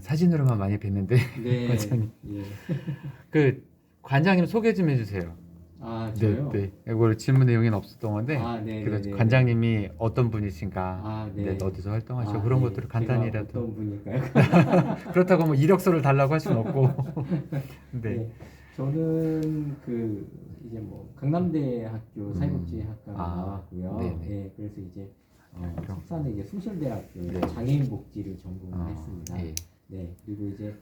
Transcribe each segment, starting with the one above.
사진으로만 많이 뵀는데 네. 관장님 예. 그 관장님 소개 좀 해주세요. 아, 네, 저요? 네. 이거 질문 내용에는 없었던 건데 아, 그래서 네네네네. 관장님이 어떤 분이신가, 아, 네, 네. 어디서 활동하시고 아, 그런 예. 것들을 제가 간단히라도. 어떤 분일까요? 그렇다고 뭐 이력서를 달라고 할 수는 없고. 네. 예. 저는 그 이제 뭐 강남대학교 음, 사회복지학과를 아, 나왔고요. 네네. 예. 그래서 이제 그럼, 석사는 이제 숭실대학교에서 네. 장애인 복지를 전공을 했습니다. 예. 네. 그리고 이제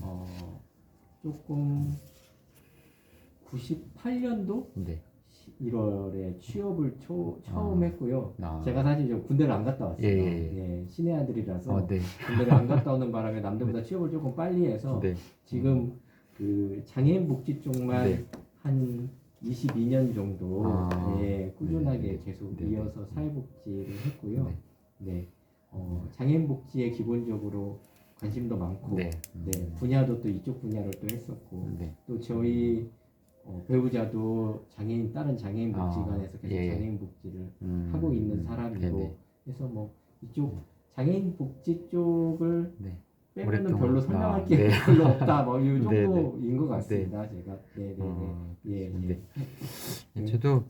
어 조금 98년도 네. 1월에 취업을 처음 아, 했고요. 아. 제가 사실 좀 군대를 안 갔다 왔어요. 예. 예, 신의 아들이라서 네. 군대를 안 갔다 오는 바람에 남들보다 취업을 조금 빨리 해서 네. 지금 그 장애인 복지 쪽만 네. 한 22년 정도 아, 예, 꾸준하게 네. 계속 네. 이어서 사회복지를 했고요. 네. 네, 장애인 복지에 기본적으로 관심도 많고 네. 네, 분야도 또 이쪽 분야를 또 했었고 네. 또 저희 배우자도 다른 장애인 복지관에서 계속 예. 장애인 복지를 하고 있는 사람이고 네네. 그래서 뭐 이쪽 장애인 복지 쪽을 네. 빼면은 오랫동안. 별로 설명할 게 네. 별로 없다 뭐 이 네네. 정도인 것 같습니다. 제가 네네네 예, 네. 예. 저도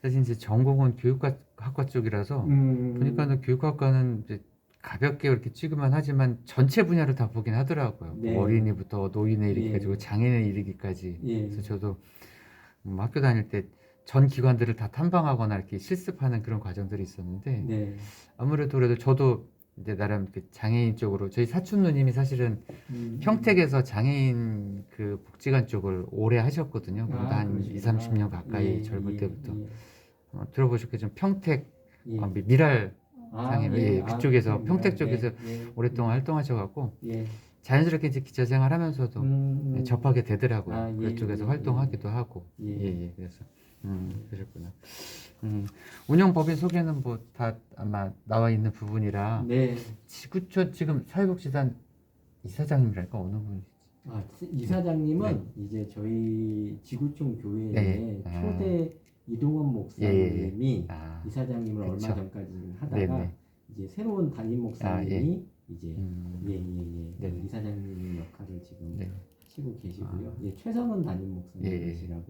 사실 이제 전공은 교육학과 쪽이라서 보니까는 교육학과는 이제 가볍게 이렇게 찍으면 하지만 전체 분야를 다 보긴 하더라고요. 네. 어린이부터 노인에 이르기까지, 예. 장애인에 이르기까지. 예. 그래서 저도 학교 다닐 때 전 기관들을 다 탐방하거나 이렇게 실습하는 그런 과정들이 있었는데 네. 아무래도 그래도 저도 이제 나름 그 장애인 쪽으로 저희 사촌 누님이 사실은 평택에서 장애인 그 복지관 쪽을 오래 하셨거든요. 그러다 한 2, 그러시구나. 30년 가까이 예, 젊을 예, 때부터. 예. 들어보셨겠지만 평택 예. 미랄 아, 장애인 예. 그쪽에서 그렇군요. 평택 쪽에서 네, 예. 오랫동안 활동하셔갖고 예. 자연스럽게 이제 기자 생활하면서도 접하게 되더라고요. 아, 예, 그쪽에서 예, 활동하기도 하고. 예. 그래서 그러셨구나. 운영법인 소개는 뭐 다 아마 나와 있는 부분이라 네. 지구촌 지금 사회복지단 이사장님이랄까 어느 분이시지? 이사장님은 이제 저희 지구촌 교회의 네. 초대 이동원 목사님이 아, 이사장님을 그쵸. 얼마 전까지 하다가 네네. 이제 새로운 담임 목사님이 이제 네네. 이사장님 역할을 지금 네. 하시고 계시고요. 최선원 담임 목사님이시라고.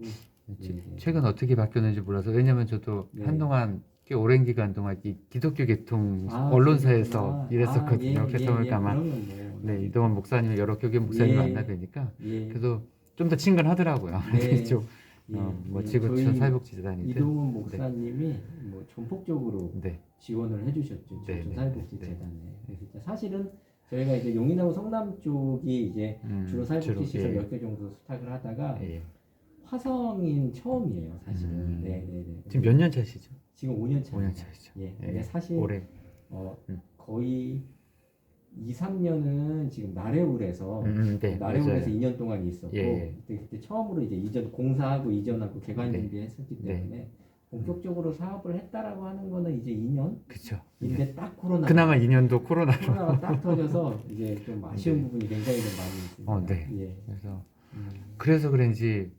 최근 어떻게 바뀌었는지 몰라서 왜냐면 저도 네. 한동안 꽤 오랜 기간 동안 이 기독교 계통 아, 언론사에서 그러셨구나. 일했었거든요. 그래서 그러니까 아마 그러면 뭐 네, 이동원 목사님 여러 교계 목사님 만나 뵈니까 예. 그래도 좀 더 친근하더라고요. 네. 이쪽 뭐 지구촌 저희 사회복지단이든 이동훈 목사님이 뭐 전폭적으로 네. 지원을 해주셨죠. 네, 지구촌 네, 사회복지재단에. 그래서 이제 사실은 저희가 이제 용인하고 성남 쪽이 이제 주로 사회복지 시설 몇 개 정도 수탁을 하다가 화성인 처음이에요, 사실은. 네네네. 지금 몇 년 차시죠? 지금 5년 차. 5년 차시죠. 근데 사실 올해 거의 2, 3년은 지금 나래울에서 네, 나래울에서 맞아요. 2년 동안 있었고 그때 처음으로 이제 공사하고 이전하고 개관 준비했었기 때문에 본격적으로 사업을 했다라고 하는 거는 이제 2년. 그렇죠. 근데 딱 코로나. 그나마 2년도 코로나로. 코로나가 딱 터져서 이제 좀 아쉬운 부분이 굉장히 좀 많이 있습니다. 네. 그래서 그런지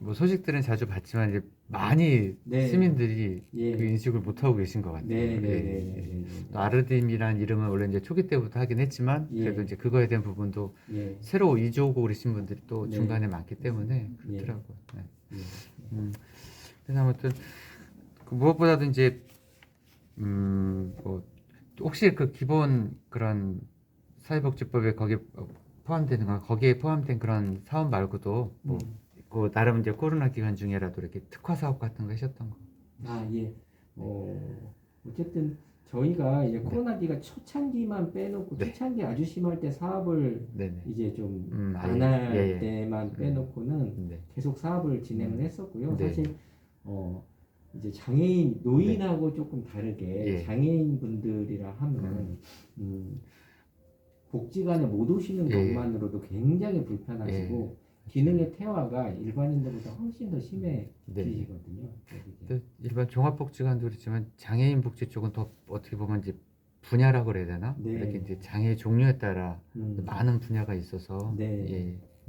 뭐 소식들은 자주 봤지만 이제 많이 시민들이 그 인식을 못 하고 계신 것 같아요. 또 아르딤이란 이름은 원래 이제 초기 때부터 하긴 했지만 그래도 이제 그거에 대한 부분도 새로 이주 오고 그러신 분들이 또 중간에 많기 때문에 그렇더라고요. 그래서 아무튼 그 무엇보다도 이제 뭐 혹시 그 기본 그런 사회복지법에 거기에 포함되는 거 거기에 포함된 그런 사업 말고도 뭐 그 나름 이제 코로나 기간 중에라도 이렇게 특화 사업 같은 거 하셨던 거? 어쨌든 저희가 이제 코로나기가 초창기만 빼놓고 초창기 아주 심할 때 사업을 이제 좀 안 할 때만 빼놓고는 계속 사업을 진행을 했었고요. 사실 이제 장애인 노인하고 조금 다르게 장애인 분들이라 하면 복지관에 못 오시는 것만으로도 굉장히 불편하시고 기능의 퇴화가 일반인들보다 훨씬 더 심해지거든요. 일반 종합복지관도 그렇지만 장애인 복지 쪽은 더 어떻게 보면 이제 분야라고 그래야 되나? 이렇게 이제 장애 종류에 따라 많은 분야가 있어서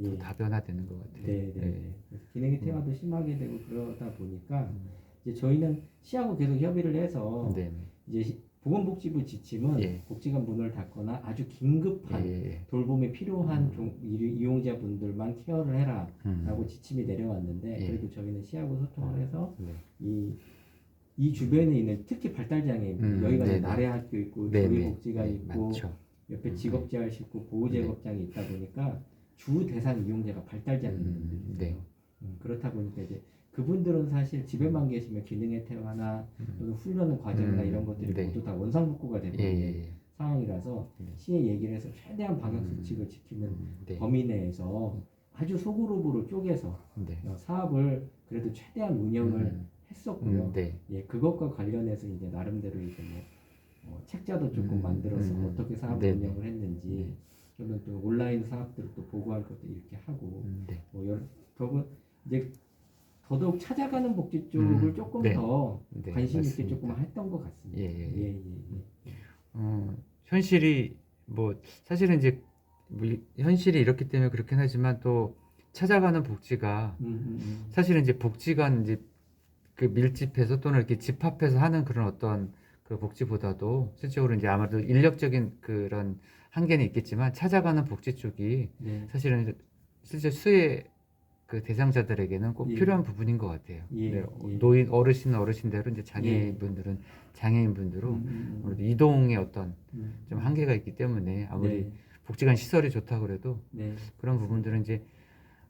더 다변화되는 것 같아요. 기능의 퇴화도 심하게 되고 그러다 보니까 이제 저희는 시하고 계속 협의를 해서 이제 보건복지부 지침은 복지관 문을 닫거나 아주 긴급한 돌봄이 필요한 이용자분들만 케어를 해라라고 지침이 내려왔는데 그래도 저희는 시하고 소통을 해서 이 주변에 있는 특히 발달장애인 여기가 이제 나래학교 있고 조리복지관 있고 맞죠. 옆에 직업재활실 있고 보호제업장이 있다 보니까 주 대상 이용자가 발달장애인들이에요. 그렇다 보니까 이제 그분들은 사실 집에만 계시면 기능의 퇴화나 또는 훈련 과정이나 이런 것들이 모두 다 원상복구가 되는 상황이라서 시에 얘기를 해서 최대한 방역수칙을 지키는 범위 내에서 아주 소그룹으로 쪼개서 사업을 그래도 최대한 운영을 했었고요. 예, 그것과 관련해서 이제 나름대로 이제 뭐 책자도 조금 만들어서 어떻게 사업 운영을 했는지 또는 또 온라인 사업들을 또 보고할 것도 이렇게 하고 뭐 이제 더더욱 찾아가는 복지 쪽을 조금 더 관심 있게 조금 했던 것 같습니다. 현실이 뭐 사실은 이제 뭐 현실이 이렇기 때문에 그렇긴 하지만 또 찾아가는 복지가 사실은 이제 복지관 이제 그 밀집해서 또는 이렇게 집합해서 하는 그런 어떤 그 복지보다도 실제로 이제 아마도 인력적인 그런 한계는 있겠지만 찾아가는 복지 쪽이 사실은 실제 수혜 그 대상자들에게는 꼭 필요한 부분인 것 같아요. 노인 어르신대로 이제 장애인분들은 장애인분들로 이동의 어떤 좀 한계가 있기 때문에 아무리 복지관 시설이 좋다 그래도 그런 부분들은 이제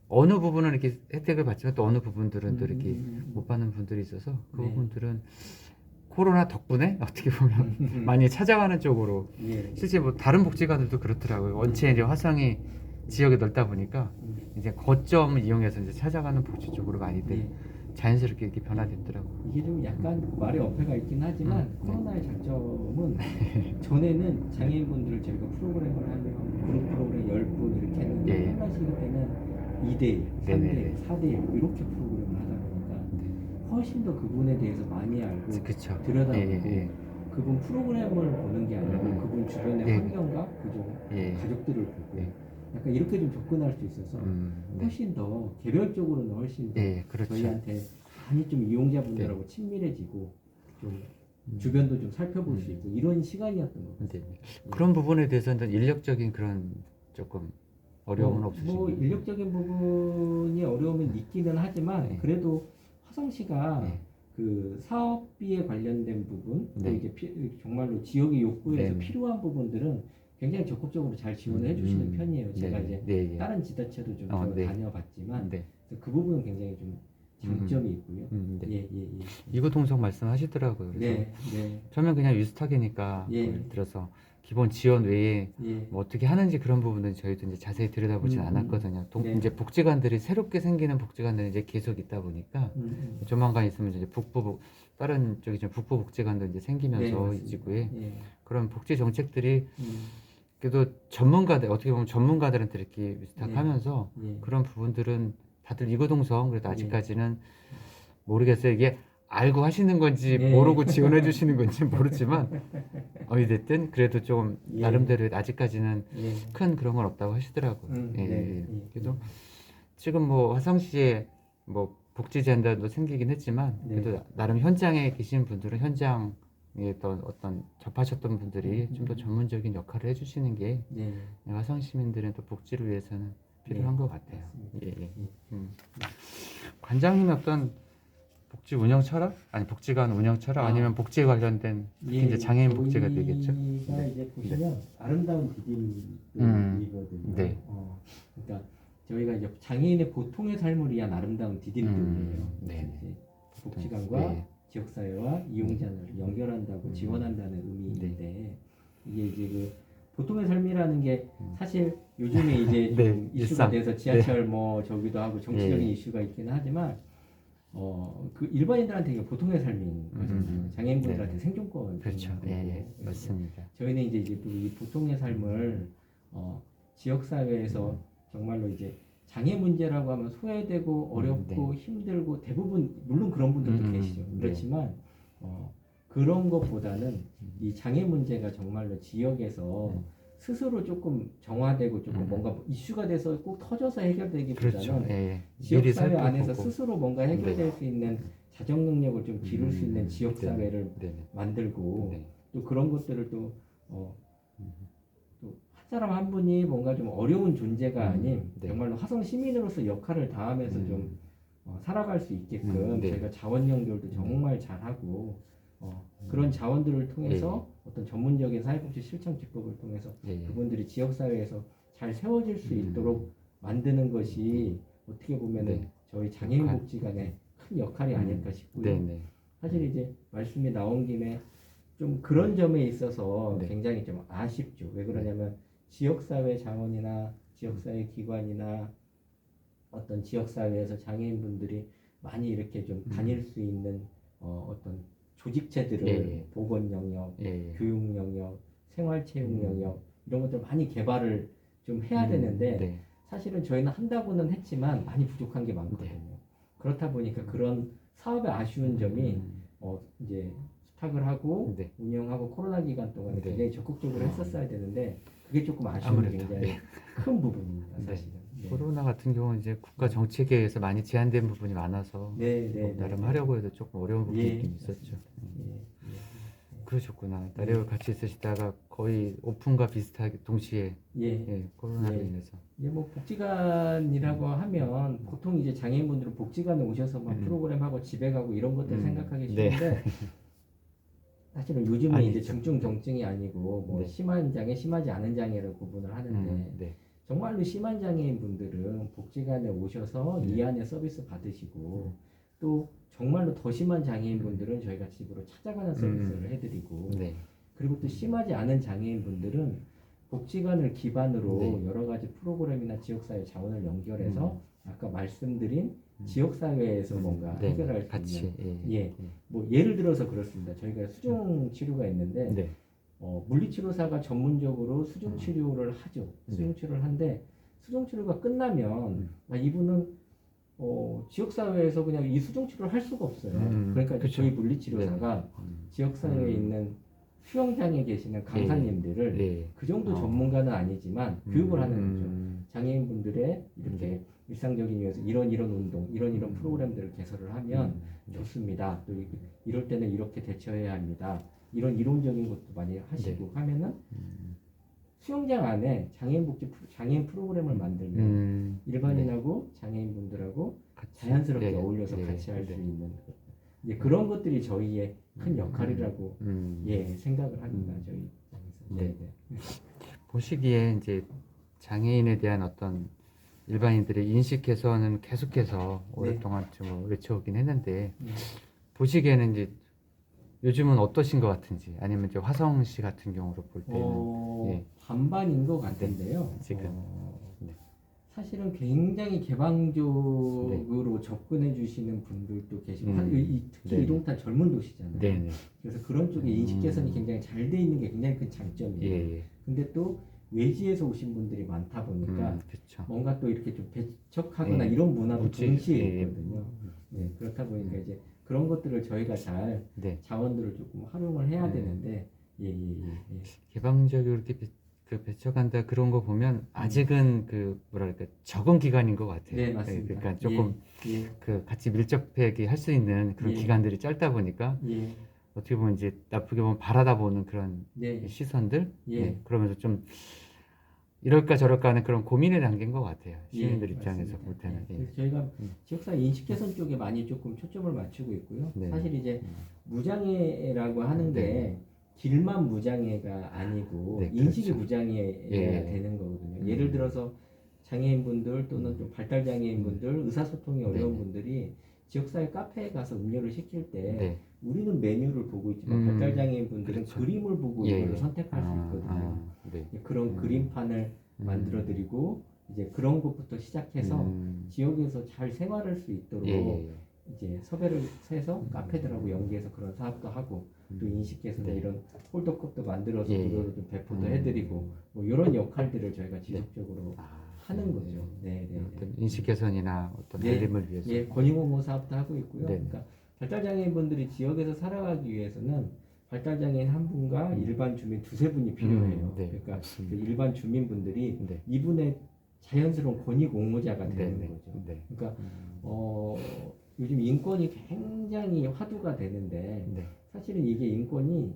어느 부분은 이렇게 혜택을 받지만 또 어느 부분들은 또 이렇게 못 받는 분들이 있어서 그 부분들은 코로나 덕분에 어떻게 보면 많이 찾아가는 쪽으로 실제 뭐 다른 복지관들도 그렇더라고요. 원체 이제 화성이 지역이 넓다 보니까 이제 거점 이용해서 이제 찾아가는 복지 쪽으로 많이들 자연스럽게 이렇게 변화됐더라고요. 이게 좀 약간 말에 어폐가 있긴 하지만 코로나의 장점은 전에는 장애인분들을 저희가 프로그램을 하면 그룹 프로그램 10분 이렇게 했는데 코로나 시기 때는 2대1, 3대1, 4대1 이렇게 프로그램을 하다 보니까 훨씬 더 그분에 대해서 많이 알고 들여다보고 그분 프로그램을 보는 게 아니고 그분 주변의 환경과 그중 가족들을 보고 약간 이렇게 좀 접근할 수 있어서 훨씬 더 개별적으로는 훨씬 더 저희한테 많이 좀 이용자분들하고 친밀해지고 좀 주변도 좀 살펴볼 수 있고 이런 시간이었던 것 같아요. 그런 부분에 대해서는 인력적인 그런 조금 어려움은 없으신가요? 뭐 인력적인 부분이 어려움은 있기는 하지만 그래도 화성시가 그 사업비에 관련된 부분 또 이제 정말로 지역의 욕구에서 필요한 부분들은 굉장히 적극적으로 잘 지원을 해주시는 편이에요. 제가 이제 다른 지자체도 좀 다녀봤지만 그 부분은 굉장히 좀 장점이 있고요. 이구동성 말씀하시더라고요. 그래서 처음엔 그냥 유스탁이니까 들어서 기본 지원 외에 뭐 어떻게 하는지 그런 부분은 저희도 이제 자세히 들여다보진 않았거든요. 이제 복지관들이 새롭게 생기는 복지관들이 이제 계속 있다 보니까 조만간 있으면 이제 다른 쪽이 좀 북부 복지관도 이제 생기면서 이 지구에 그런 복지 정책들이 그래도 전문가들 어떻게 보면 전문가들한테 이렇게 위탁하면서 그런 부분들은 다들 이구동성 그래도 아직까지는 모르겠어요. 이게 알고 하시는 건지 모르고 지원해 주시는 건지 모르지만 어찌됐든 그래도 좀 나름대로 아직까지는 큰 그런 건 없다고 하시더라고요. 그래도 지금 뭐 화성시에 뭐 복지재단도 생기긴 했지만 그래도 나름 현장에 계신 분들은 현장에 어떤 접하셨던 분들이 좀 더 전문적인 역할을 해주시는 게 화성 시민들의 또 복지를 위해서는 필요한 것 같아요. 관장님의 어떤 복지 운영 철학? 아니 복지관 운영 철학 아니면 복지에 관련된 특히 이제 장애인 복지가 되겠죠? 저희가 이제 보시면 아름다운 디딤돌이거든요. 그러니까 저희가 이제 장애인의 보통의 삶을 위한 아름다운 디딤돌이에요. 복지관과 지역사회와 이용자를 연결한다고 지원한다는 의미인데 이게 이제 그 보통의 삶이라는 게 사실 요즘에 이제 좀 이슈가 돼서 지하철 뭐 저기도 하고 정치적인 이슈가 있기는 하지만 그 일반인들한테 이게 보통의 삶인 거잖아요. 장애인분들한테 생존권. 그렇죠. 맞습니다. 저희는 이제 이 보통의 삶을 지역사회에서 정말로 이제 장애 문제라고 하면 소외되고 어렵고 힘들고 대부분 물론 그런 분들도 계시죠. 그렇지만 그런 것보다는 이 장애 문제가 정말로 지역에서 스스로 조금 정화되고 조금 뭔가 이슈가 돼서 꼭 터져서 해결되기보다는 지역사회 안에서 스스로 뭔가 해결될 수 있는 자정 능력을 좀 기를 수 있는 지역사회를 만들고 또 그런 것들을 또 한 사람 한 분이 뭔가 좀 어려운 존재가 아닌 네. 정말로 화성 시민으로서 역할을 다하면서 좀 살아갈 수 있게끔 네. 저희가 자원 연결도 정말 잘하고 그런 자원들을 통해서 어떤 전문적인 사회복지 실천 기법을 통해서 그분들이 지역사회에서 잘 세워질 수 있도록 만드는 것이 어떻게 보면은 저희 장애인복지관의 큰 역할이 아닐까 싶고요. 사실 이제 말씀이 나온 김에 좀 그런 점에 있어서 굉장히 좀 아쉽죠. 왜 그러냐면 지역사회 자원이나 지역사회 기관이나 어떤 지역사회에서 장애인분들이 많이 이렇게 좀 다닐 수 있는 어떤 조직체들을 보건 영역, 교육 영역, 생활체육 영역 이런 것들 많이 개발을 좀 해야 되는데 사실은 저희는 한다고는 했지만 많이 부족한 게 많거든요. 그렇다 보니까 그런 사업의 아쉬운 점이 이제 스탁을 하고 운영하고 코로나 기간 동안에 굉장히 적극적으로 했었어야 되는데 그게 조금 아쉬운 굉장히 큰 부분입니다. 사실은. 코로나 같은 경우는 이제 국가 정책에 의해서 많이 제한된 부분이 많아서 나름 하려고 해도 조금 어려운 부분이 좀 있었죠. 그러셨구나. 나래와 같이 있으시다가 거의 오픈과 비슷하게 동시에 코로나로 인해서. 뭐 복지관이라고 하면 보통 이제 장애인분들은 복지관에 오셔서 막 프로그램하고 집에 가고 이런 것들 생각하기 쉬운데 사실은 요즘은 이제 중증 경증이 아니고 뭐 심한 장애, 심하지 않은 장애를 구분을 하는데 정말로 심한 장애인분들은 복지관에 오셔서 이 안에 서비스 받으시고 또 정말로 더 심한 장애인분들은 저희가 집으로 찾아가는 서비스를 해드리고 그리고 또 심하지 않은 장애인분들은 복지관을 기반으로 여러 가지 프로그램이나 지역사회 자원을 연결해서 아까 말씀드린 지역사회에서 뭔가 해결할 수 있는 뭐 예를 들어서 그렇습니다. 저희가 수중 치료가 있는데 물리치료사가 전문적으로 수중 치료를 하죠. 수중 치료를 하는데 수중 치료가 끝나면 이분은 지역사회에서 그냥 이 수중치료를 할 수가 없어요. 그러니까 저희 물리치료사가 지역사회에 있는 수영장에 계시는 강사님들을 그 정도 전문가는 아니지만 교육을 하는 거죠. 장애인분들의 이렇게 일상적인 이유에서 이런 운동, 이런 프로그램들을 개설을 하면 좋습니다. 또 이럴 때는 이렇게 대처해야 합니다. 이런 이론적인 것도 많이 하시고 하면은 수영장 안에 장애인 프로그램을 만들면 일반인하고 장애인분들하고 자연스럽게 어울려서 같이 할 수 있는 이제 그런 것들이 저희의 큰 역할이라고 생각을 합니다. 저희 입장에서. 보시기에 이제 장애인에 대한 어떤 일반인들의 인식 개선은 계속해서 오랫동안 좀 외쳐오긴 했는데 보시기에는 이제 요즘은 어떠신 것 같은지 아니면 이제 화성시 같은 경우로 볼 때는 반반인 것 같은데요. 지금 사실은 굉장히 개방적으로 접근해 주시는 분들도 계시고 특히 이동탄 젊은 도시잖아요. 그래서 그런 쪽에 인식 개선이 굉장히 잘 돼 있는 게 굉장히 큰 장점이에요. 근데 또 외지에서 오신 분들이 많다 보니까 뭔가 또 이렇게 좀 배척하거나 이런 문화도 동시에 있거든요. 그렇다 보니까 이제 그런 것들을 저희가 잘 자원들을 조금 활용을 해야 되는데 개방적으로 이렇게 배쳐간다 그런 거 보면 아직은 그 뭐랄까 적응 기간인 것 같아요. 네, 맞습니다. 그러니까 조금 그 같이 밀접하게 할 수 있는 그런 기간들이 짧다 보니까 어떻게 보면 이제 나쁘게 보면 바라다 보는 그런 시선들 그러면서 좀 이럴까 저럴까 하는 그런 고민의 단계인 것 같아요. 시민들 입장에서 볼 때는. 그래서 저희가 지역사회 인식 개선 쪽에 많이 조금 초점을 맞추고 있고요. 사실 이제 무장애라고 하는 게 길만 무장애가 아니고 인식이 무장애가 되는 거거든요. 예를 들어서 장애인분들 또는 좀 발달 장애인분들, 의사소통이 어려운 분들이 지역사회 카페에 가서 음료를 시킬 때 우리는 메뉴를 보고 있지만 발달 장애인분들은 그림을 보고 이걸 선택할 수 있거든요. 그런 그림판을 만들어드리고 이제 그런 것부터 시작해서 지역에서 잘 생활할 수 있도록 이제 섭외를 해서 카페들하고 연계해서 그런 사업도 하고 또 인식 개선에 이런 홀더컵도 만들어서 무료로 좀 배포도 해드리고 뭐 이런 역할들을 저희가 지속적으로 하는 거죠. 어떤 인식 개선이나 어떤 알림을 위해서 권익공모 사업도 하고 있고요. 그러니까 발달장애인분들이 지역에서 살아가기 위해서는 발달장애인 한 분과 일반 주민 두세 분이 필요해요. 그러니까 그 일반 주민분들이 이분의 자연스러운 권익공모자가 되는 거죠. 그러니까 요즘 인권이 굉장히 화두가 되는데 사실은 이게 인권이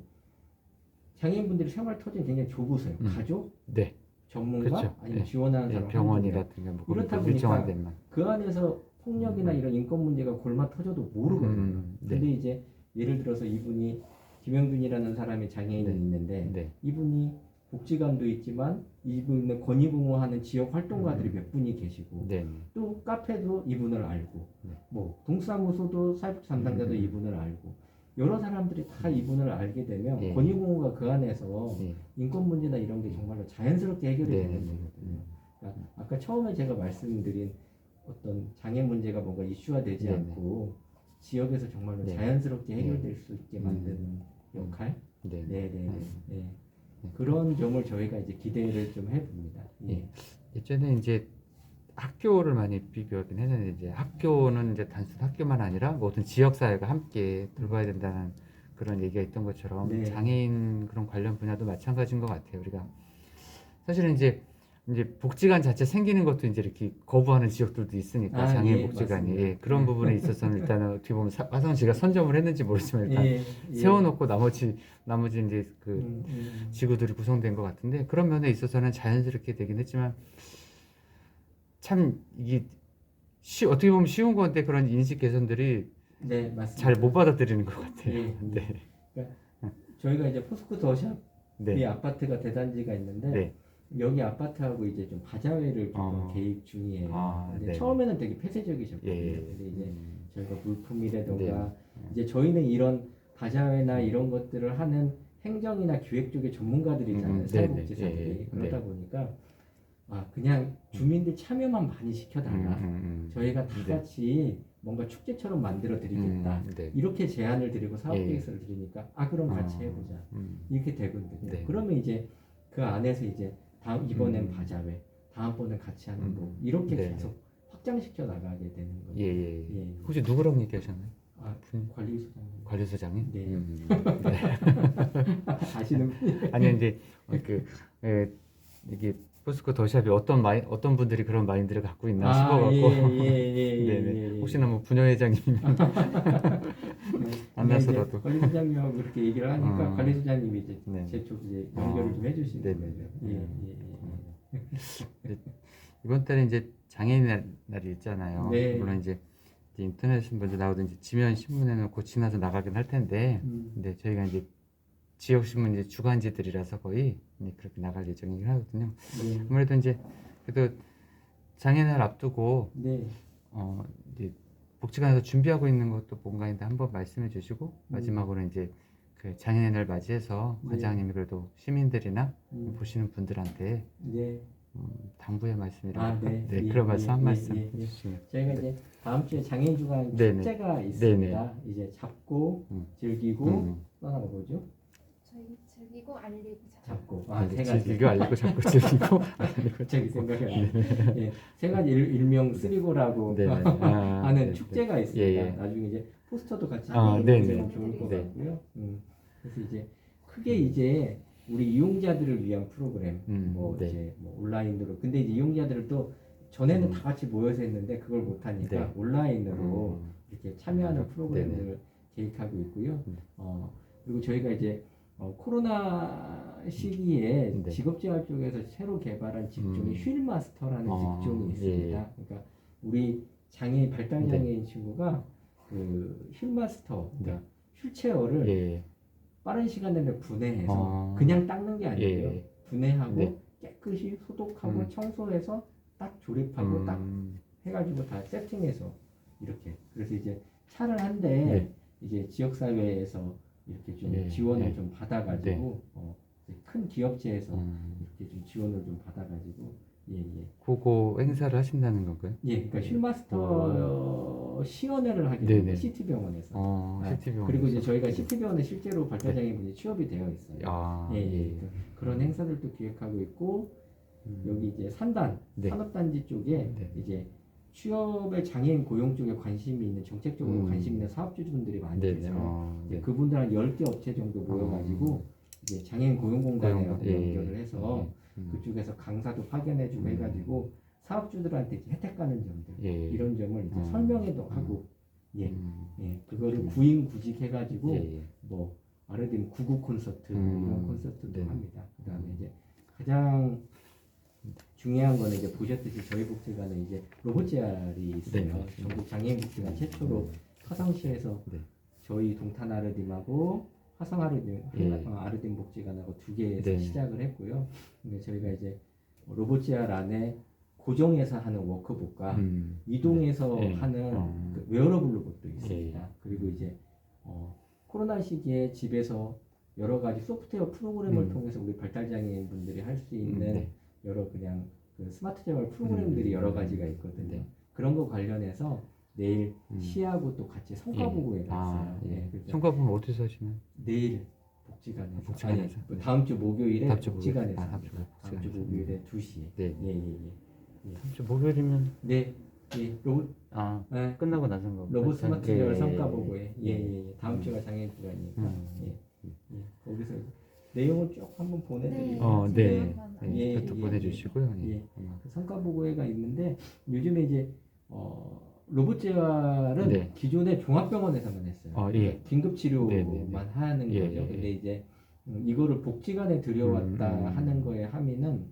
장애인분들이 생활 터전이 굉장히 좁으세요. 가족, 네. 전문가, 그렇죠. 아니면 지원하는 사람 병원이라든가 뭐 이렇다 일정한 보니까 데만. 그 안에서 폭력이나 이런 인권 문제가 골마 터져도 모르거든요. 네. 근데 이제 예를 들어서 이분이 김영준이라는 사람이 장애인이 있는데 이분이 복지관도 있지만 이분은 권익응호하는 지역 활동가들이 몇 분이 계시고 또 카페도 이분을 알고 뭐 동사무소도 사회복지 담당자도 이분을 알고 여러 사람들이 다 이분을 알게 되면 권익응호가 그 안에서 인권 문제나 이런 게 정말로 자연스럽게 해결이 되는 거거든요. 그러니까 아까 처음에 제가 말씀드린 어떤 장애 문제가 뭔가 이슈화되지 않고 지역에서 정말로 자연스럽게 해결될 수 있게 만드는 역할. 그런 점을 저희가 이제 기대를 좀 해봅니다. 예전에 이제 학교를 많이 비교하긴 했는데 이제 학교는 이제 단순 학교만 아니라 모든 지역 사회가 함께 돌봐야 된다는 그런 얘기가 있던 것처럼 장애인 그런 관련 분야도 마찬가지인 것 같아요. 우리가 사실은 이제 복지관 자체 생기는 것도 이제 이렇게 거부하는 지역들도 있으니까 장애인 복지관이 그런 부분에 있어서는 일단은 어떻게 보면 화성시가 선점을 했는지 모르지만 일단 세워놓고 나머지 이제 그 지구들이 구성된 것 같은데 그런 면에 있어서는 자연스럽게 되긴 했지만 참 이게 어떻게 보면 쉬운 건데 그런 인식 개선들이 잘 못 받아들이는 것 같아요. 그러니까 저희가 이제 포스코 더샵이 아파트가 대단지가 있는데 여기 아파트하고 이제 좀 바자회를 조금 계획 중이에요. 근데 처음에는 되게 폐쇄적이셨거든요. 근데 이제 저희가 물품이라던가 이제 저희는 이런 바자회나 이런 것들을 하는 행정이나 기획 쪽의 전문가들이잖아요. 사회복지사들이. 그러다 보니까 그냥 주민들 참여만 많이 시켜달라. 저희가 다 같이 뭔가 축제처럼 만들어 드리겠다. 이렇게 제안을 드리고 사업 계획서를 드리니까 그럼 같이 해보자. 이렇게 되거든요. 그러면 이제 그 안에서 이제 이번엔 바자회, 다음번엔 같이 하는 뭐 이렇게 계속 확장시켜 나가게 되는 거죠. 혹시 누구랑 얘기하셨나요? 관리소장님. 관리소장님? 네. 아시는 분이? 아니 이제 이게 포스코 더샵이 어떤 분들이 그런 마인드를 갖고 있나 싶어갖고 혹시나 뭐 부녀회장님이면 만나서라도 관리소장님하고 그렇게 얘기를 하니까 관리소장님이 이제 제 쪽 이제 연결을 좀 해주시는 거죠. 이번 달에 이제 장애인 날이 있잖아요. 물론 이제 인터넷 신문에 나오든지 지면 신문에는 곧 지나서 나가긴 할 텐데, 근데 저희가 이제 지역 신문 이제 주간지들이라서 거의 그렇게 나갈 예정이긴 하거든요. 아무래도 이제 그래도 장애날 앞두고 이제 복지관에서 준비하고 있는 것도 뭔가 있는데 한번 말씀해 주시고 마지막으로 이제 그 장애인을 맞이해서 관장님이 그래도 시민들이나 보시는 분들한테 당부의 말씀이라고 그런 말씀 한 말씀 해주시면. 저희가 이제 다음 주에 장애인 주간 축제가 있습니다. 이제 잡고 즐기고 또 하나가 뭐죠? 저희 즐기고 알리고 잡고 세 가지 즐기고 알리고 잡고 즐기고 알리고 저기 생각이 안 나요. 세 가지 일명 쓰리고라고 하는 축제가 있습니다. 나중에 이제 포스터도 같이 보시면 좋을 것 같고요. 그래서 이제 크게 이제 우리 이용자들을 위한 프로그램 이제 뭐 온라인으로 근데 이제 이용자들을 또 전에는 다 같이 모여서 했는데 그걸 못 하니까 온라인으로 이렇게 참여하는 프로그램을 계획하고 있고요. 그리고 저희가 이제 코로나 시기에 직업재활 쪽에서 새로 개발한 직종이 휠마스터라는 직종이 있습니다. 그러니까 우리 장애인 발달장애인 친구가 그 휠마스터 그러니까 휠체어를 빠른 시간 내에 분해해서 그냥 닦는 게 아니고요. 분해하고 깨끗이 소독하고 청소해서 딱 조립하고 딱 해가지고 다 세팅해서 이렇게 그래서 이제 차를 한 대 이제 지역사회에서 이렇게 좀 지원을 좀 받아가지고 큰 기업체에서 이렇게 좀 지원을 좀 받아가지고 그거 행사를 하신다는 건가요? 그러니까 쉴마스터 시연회를 하게 됩니다. 시티병원에서. 그리고 이제 저희가 시티병원에 실제로 발달장애인분이 취업이 되어 있어요. 그런 행사들도 기획하고 있고 여기 이제 산단 산업단지 쪽에 이제 취업의 장애인 고용 쪽에 관심이 있는 정책적으로 관심 있는 사업주분들이 많이 계세요. 그분들 한 10개 업체 정도 모여가지고 이제 장애인 고용공단하고 연결을 해서 그쪽에서 강사도 파견해주고 해가지고 사업주들한테 이제 혜택 가는 점들 이런 점을 이제 설명회도 하고 그거를 구인구직 해가지고 뭐 아르딘 구구 콘서트 이런 콘서트도 합니다. 그다음에 이제 가장 중요한 거는 이제 보셨듯이 저희 복지관에 이제 로봇 재활이 있어요. 전국 장애인 복지관 최초로 화성시에서 저희 동탄 아르딤하고 화성 아르딤 복지관하고 두 개에서 시작을 했고요. 근데 저희가 이제 로봇 재활 안에 고정해서 하는 워크북과 이동해서 하는 그 웨어러블 로봇도 있습니다. 그리고 이제 코로나 시기에 집에서 여러 가지 소프트웨어 프로그램을 통해서 우리 발달장애인 분들이 할 수 있는 여러 그냥 그 스마트 재활 프로그램들이 여러 가지가 있거든요. 그런 거 관련해서 내일 시하고 또 같이 성과보고회가 있어요. 성과보고 어디서 하시나요? 내일 복지관에서. 복지관에서. 아니, 다음 주 목요일에 다음 주 복지관에서. 다음 주 목요일에 2시에. 네. 예. 주 목요일이면 네. 로봇 끝나고 나선가 로봇 스마트 재활 성과보고회. 다음 주가 장애인 주간이니까. 거기서 내용을 쭉 한번 보내드리고. 또 보내주시고요. 그 성과보고회가 있는데 요즘에 이제 로봇 재활은 기존에 종합병원에서만 했어요. 그러니까 긴급 치료만 하는 거죠. 근데 이제 이거를 복지관에 들여왔다 하는 거의 함의는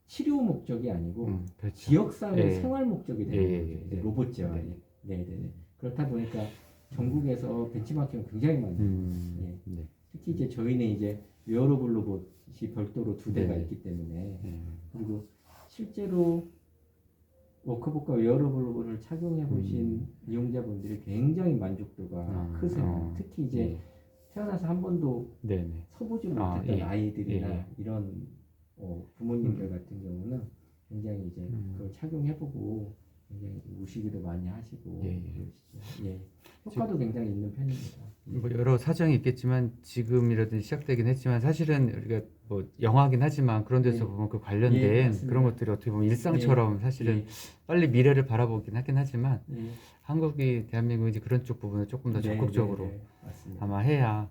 치료 목적이 아니고 지역사회 생활 목적이 되는 거죠. 이제 로봇 재활이. 그렇다 보니까 전국에서 벤치마킹을 굉장히 많이 해요. 특히 이제 저희는 이제 웨어러블 로봇이 별도로 2대가 있기 때문에 그리고 실제로 워크북과 웨어러블 로봇을 착용해 보신 이용자분들이 굉장히 만족도가 크세요. 특히 이제 태어나서 한 번도 서보지 못했던 아이들이나 이런 부모님들 같은 경우는 굉장히 이제 그걸 착용해보고 굉장히 우시기도 많이 하시고 그러시죠. 효과도 굉장히 있는 편입니다. 뭐 여러 사정이 있겠지만 지금이라도 시작되긴 했지만 사실은 우리가 뭐 영화긴 하지만 그런 데서 보면 그 관련된 그런 것들이 어떻게 보면 일상처럼 사실은 빨리 미래를 바라보긴 하긴 하지만 한국이 대한민국이 이제 그런 쪽 부분을 조금 더 적극적으로 아마 해야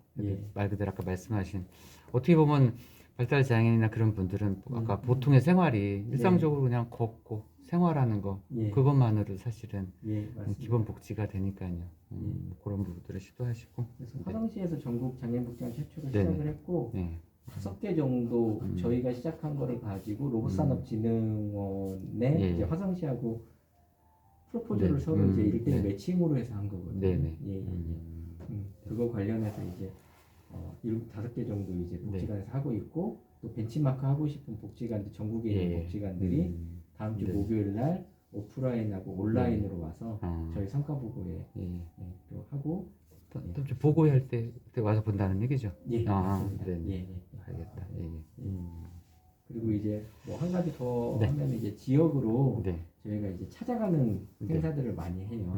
말 그대로 아까 말씀하신 어떻게 보면 발달 장애인이나 그런 분들은 아까 보통의 생활이 일상적으로 그냥 걷고 생활하는 거 그것만으로 사실은 기본 복지가 되니까요. 그런 부분들을 시도하시고. 그래서 화성시에서 전국 장애인 복지관 최초로 시작을 했고 5개 정도 저희가 시작한 거를 가지고 로봇산업진흥원에 이제 화성시하고 프로포즈를 서로 이제 1대1 매칭으로 해서 한 거거든요. 그거 관련해서 이제 5개 정도 이제 복지관에서 하고 있고 또 벤치마크 하고 싶은 복지관들 전국에 있는 복지관들이 다음 주 목요일 날 오프라인하고 온라인으로 와서 저희 성과 보고회 또 하고 또 보고회 할 때 그때 와서 본다는 얘기죠. 알겠다. 그리고 이제 뭐 한 가지 더 하면 이제 지역으로 저희가 이제 찾아가는 행사들을 많이 해요.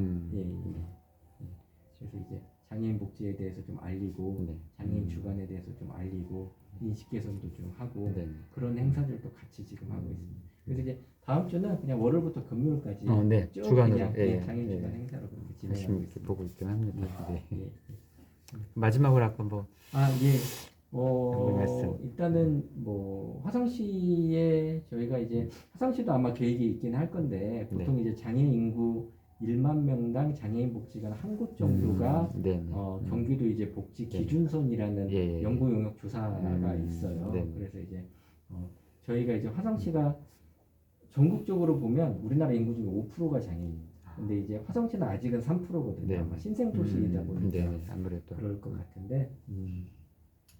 그래서 이제 장애인 복지에 대해서 좀 알리고 장애인 주간에 대해서 좀 알리고 인식 개선도 좀 하고 그런 행사들도 같이 지금 하고 있습니다. 그래서 이제 다음 주는 그냥 월요일부터 금요일까지 쭉 주간으로 그냥 장애인 주간 행사로 그렇게 진행하고 있습니다. 보고 있긴 합니다. 마지막으로 아까 뭐 일단은 뭐 화성시에 저희가 이제 화성시도 아마 계획이 있긴 할 건데 보통 이제 장애인 인구 1만 명당 장애인 복지관 한 곳 정도가 경기도 이제 복지 기준선이라는 연구 용역 조사가 있어요. 그래서 이제 저희가 이제 화성시가 전국적으로 보면 우리나라 인구 중에 5%가 장애인입니다. 근데 이제 화성시는 아직은 3%거든요. 아마 신생도시이다 보니까 아무래도 그럴 것 같은데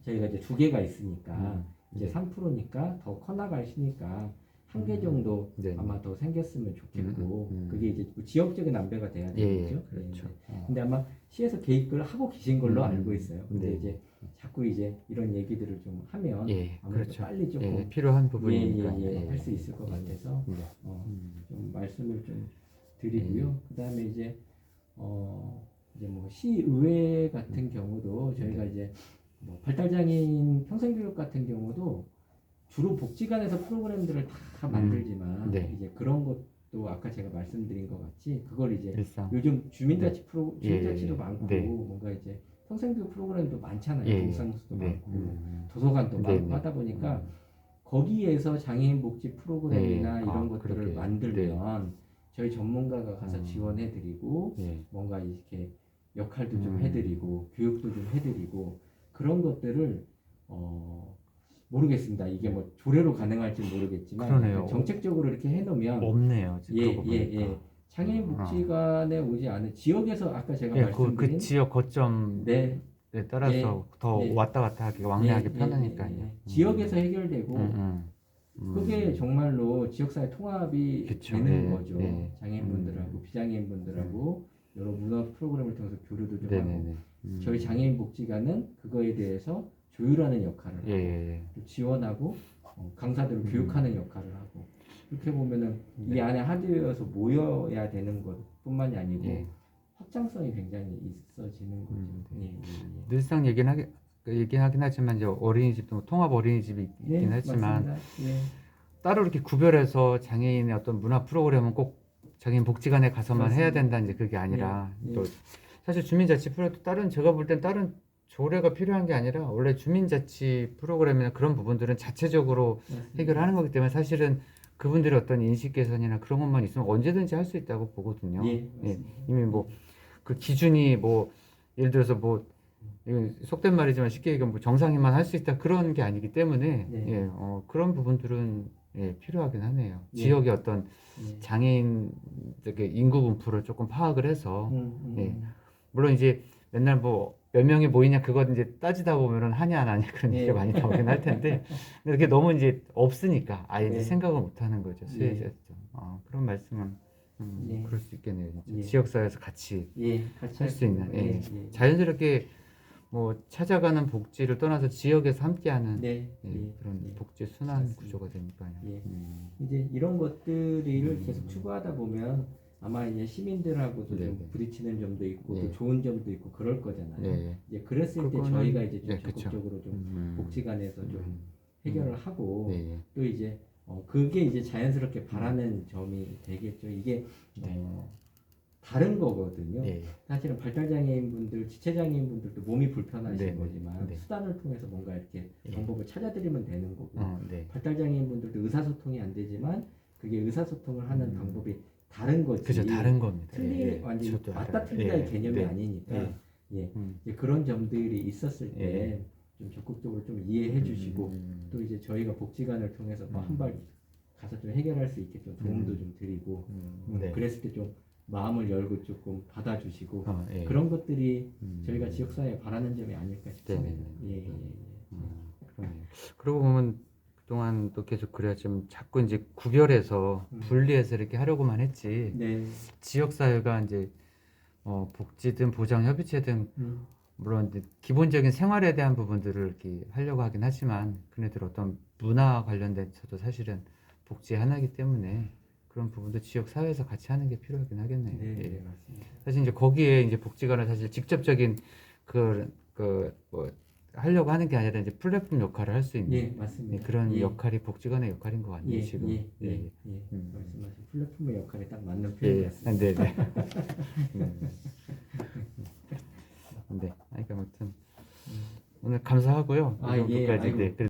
저희가 이제 2개가 있으니까 이제 3%니까 더 커나갈 시니까 1개 정도 아마 더 생겼으면 좋겠고 그게 이제 지역적인 안배가 돼야 되겠죠. 그렇죠. 근데 아마 시에서 계획을 하고 계신 걸로 알고 있어요. 근데 이제 자꾸 이제 이런 얘기들을 좀 하면 아무래도 빨리 조금 필요한 부분이니까 할 수 있을 것 같아서 좀 말씀을 좀 드리고요. 그다음에 이제 뭐 시의회 같은 경우도 저희가 이제 뭐 발달장애인 평생교육 같은 경우도 주로 복지관에서 프로그램들을 다 만들지만 이제 그런 것도 아까 제가 말씀드린 것 같이 그걸 이제 요즘 주민자치 주민자치도 많고 뭔가 이제 평생교육 프로그램도 많잖아요. 동사무소도 많고 도서관도 많고 하다 보니까 거기에서 장애인 복지 프로그램이나 이런 것들을 만들면 저희 전문가가 가서 지원해드리고 뭔가 이렇게 역할도 좀 해드리고 교육도 좀 해드리고 그런 것들을 모르겠습니다. 이게 뭐 조례로 가능할지 모르겠지만 그러네요. 정책적으로 이렇게 해놓으면 없네요. 장애인 복지관에 오지 않은 지역에서 아까 제가 말씀드린 그 지역 거점 에 따라서 더 왔다 갔다 하기 왕래하기 편하니까요. 지역에서 해결되고 그게 정말로 지역사회 통합이 그쵸. 되는 거죠. 장애인분들하고 비장애인분들하고 여러 문화 프로그램을 통해서 교류도 좀 하고 저희 장애인 복지관은 그거에 대해서 조율하는 역할을 하고 또 지원하고 강사들을 교육하는 역할을 하고 이렇게 보면은 이 안에 하드웨어에서 모여야 되는 것뿐만이 아니고 확장성이 굉장히 있어지는 거죠. 늘상 얘기는 하긴 하지만 이제 어린이집도 통합 어린이집이 있긴 하지만 따로 이렇게 구별해서 장애인의 어떤 문화 프로그램은 꼭 장애인 복지관에 가서만 해야 된다 이제 그게 아니라 또 사실 주민자치 프로그램도 제가 볼 땐 다른 조례가 필요한 게 아니라 원래 주민자치 프로그램이나 그런 부분들은 자체적으로 해결하는 거기 때문에 사실은 그분들의 어떤 인식 개선이나 그런 것만 있으면 언제든지 할 수 있다고 보거든요. 이미 뭐 그 기준이 뭐 예를 들어서 뭐 이건 속된 말이지만 쉽게 얘기하면 뭐 정상인만 할 수 있다 그런 게 아니기 때문에 그런 부분들은 필요하긴 하네요. 지역의 어떤 장애인 인구 분포를 조금 파악을 해서 물론 이제 맨날 뭐 몇 명이 모이냐 그거 이제 따지다 보면은 하냐 안 하냐 그런 얘기가 많이 나오긴 할 텐데 근데 그게 너무 이제 없으니까 아예 이제 생각을 못 하는 거죠. 수혜자죠. 그런 말씀은 그럴 수 있겠네요. 진짜. 지역사회에서 같이 할 수 있는 자연스럽게 뭐 찾아가는 복지를 떠나서 지역에서 함께하는 그런 복지 순환 맞습니다. 구조가 되니까요. 이제 이런 것들을 계속 추구하다 보면 아마 이제 시민들하고도 좀 부딪히는 점도 있고 또 좋은 점도 있고 그럴 거잖아요. 이제 그랬을 때 저희가 이제 좀 적극적으로 좀 복지관에서 좀 해결을 하고 또 이제 그게 이제 자연스럽게 바라는 점이 되겠죠. 이게 다른 거거든요. 사실은 발달장애인분들, 지체장애인분들도 몸이 불편하신 거지만 수단을 통해서 뭔가 이렇게 방법을 찾아드리면 되는 거고 발달장애인분들도 의사소통이 안 되지만 그게 의사소통을 하는 방법이 다른 거지. 그죠, 다른 겁니다. 완전히 맞다 틀리다의 개념이 아니니까 이제 그런 점들이 있었을 때 좀 적극적으로 좀 이해해 주시고 또 이제 저희가 복지관을 통해서 한 발 가서 좀 해결할 수 있게 좀 도움도 좀 드리고 그랬을 때 좀 마음을 열고 조금 받아주시고 그런 것들이 저희가 지역사회에 바라는 점이 아닐까 싶습니다. 그러고 보면 그동안 또 계속 그래야 좀 자꾸 이제 구별해서 분리해서 이렇게 하려고만 했지 지역사회가 이제 복지든 보장협의체든 물론 이제 기본적인 생활에 대한 부분들을 이렇게 하려고 하긴 하지만 그네들 어떤 문화 관련돼서도 사실은 복지 하나이기 때문에 그런 부분도 지역 사회에서 같이 하는 게 필요하긴 하겠네요. 맞습니다. 사실 이제 거기에 이제 복지관은 사실 직접적인 뭐 하려고 하는 게 아니라 이제 플랫폼 역할을 할 수 있는 맞습니다. 그런 역할이 복지관의 역할인 것 같네요. 지금. 말씀하신 플랫폼의 역할에 딱 맞는 표현이었습니다. 네. 아무튼 오늘 감사하고요. 이 정도까지.